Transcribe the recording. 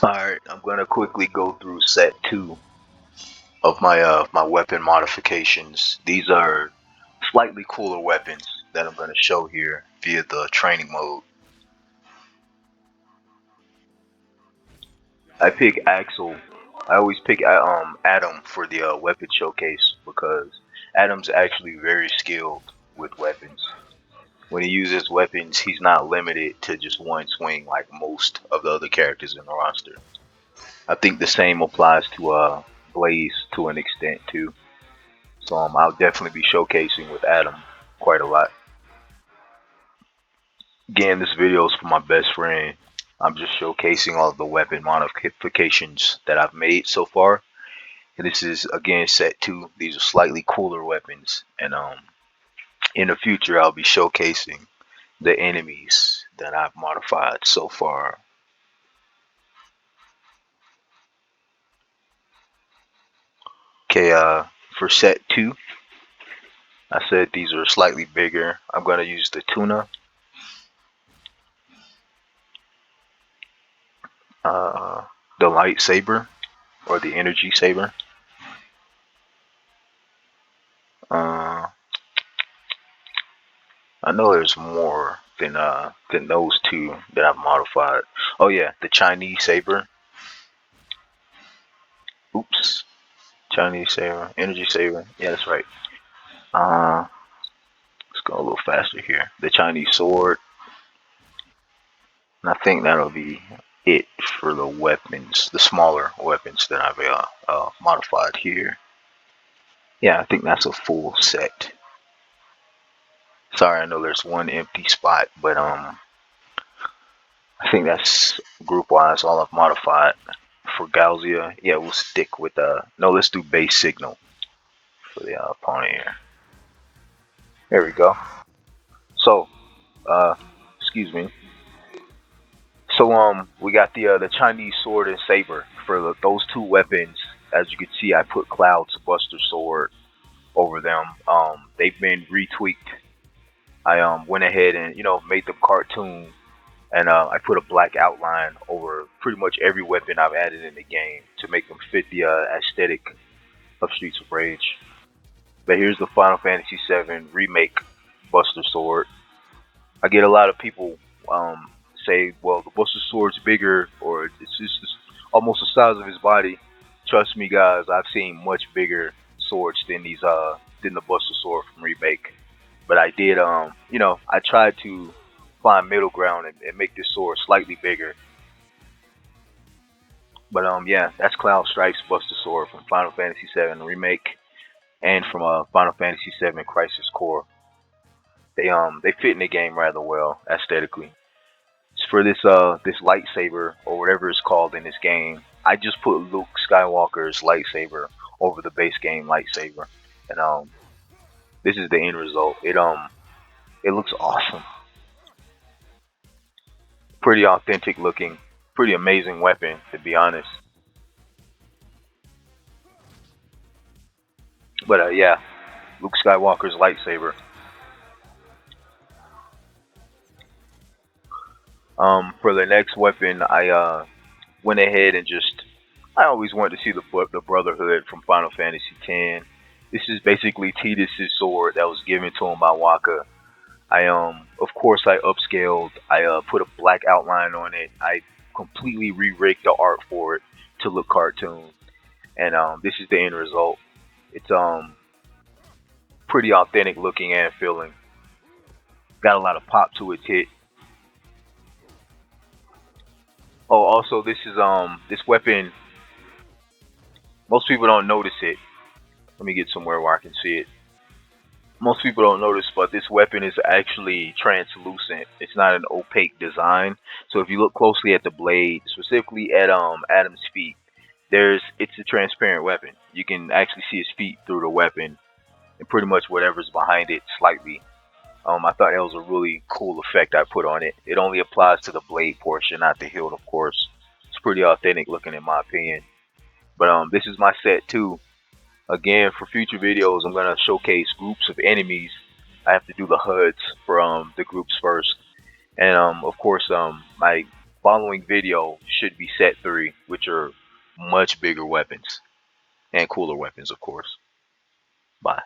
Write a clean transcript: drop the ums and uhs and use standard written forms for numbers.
Alright, I'm gonna quickly go through set 2 of my weapon modifications. These are slightly cooler weapons that I'm gonna show here via the training mode. I pick Axel. I always pick Adam for the weapon showcase because Adam's actually very skilled with weapons. When he uses weapons, he's not limited to just one swing like most of the other characters in the roster. I think the same applies to Blaze to an extent too. So I'll definitely be showcasing with Adam quite a lot. Again, this video is for my best friend. I'm just showcasing all of the weapon modifications that I've made so far. And this is again set 2. These are slightly cooler weapons, and in the future I'll be showcasing the enemies that I've modified so far. Okay, for set 2, I said these are slightly bigger. I'm gonna use the tuna. The lightsaber or the energy saber. I know there's more than those two that I've modified. Oh yeah, the Chinese saber. Oops, Chinese saber, energy saber. Yeah, that's right. Let's go a little faster here. The Chinese sword. And I think that'll be it for the weapons, the smaller weapons that I've modified here. Yeah, I think that's a full set. Sorry, I know there's one empty spot, but I think that's group-wise all I've modified. For Gauzia, yeah, we'll stick with no, let's do base signal for the opponent here. There we go. So, excuse me. So we got the Chinese sword and saber for those two weapons. As you can see, I put Cloud's Buster Sword over them. They've been retweaked. I went ahead and made them cartoon, and I put a black outline over pretty much every weapon I've added in the game to make them fit the aesthetic of Streets of Rage. But here's the Final Fantasy VII Remake Buster Sword. I get a lot of people say, well, the Buster Sword's bigger, or it's just almost the size of his body. Trust me, guys, I've seen much bigger swords than than the Buster Sword from Remake. But I did, I tried to find middle ground and make this sword slightly bigger. But yeah, that's Cloud Strike's Buster Sword from Final Fantasy VII Remake and from Final Fantasy VII Crisis Core. They fit in the game rather well aesthetically. For this this lightsaber or whatever it's called in this game, I just put Luke Skywalker's lightsaber over the base game lightsaber, and this is the end result. It looks awesome, pretty authentic looking, pretty amazing weapon to be honest. But yeah, Luke Skywalker's lightsaber. For the next weapon, I went ahead and I always wanted to see the Brotherhood from Final Fantasy X. This is basically Tidus' sword that was given to him by Wakka. Of course I upscaled. I put a black outline on it. I completely re-rigged the art for it to look cartoon, and this is the end result. It's pretty authentic looking and feeling. Got a lot of pop to its hit. Oh, also this is this weapon. Most people don't notice it. Let me get somewhere where I can see it. Most people don't notice, but this weapon is actually translucent. It's not an opaque design. So if you look closely at the blade, specifically at Adam's feet, it's a transparent weapon. You can actually see his feet through the weapon, and pretty much whatever's behind it slightly. I thought that was a really cool effect I put on it. It only applies to the blade portion, not the hilt, of course. It's pretty authentic looking in my opinion. But this is my set 2. Again, for future videos, I'm gonna showcase groups of enemies. I have to do the HUDs for the groups first, and of course, my following video should be SET3, which are much bigger weapons and cooler weapons, of course. Bye.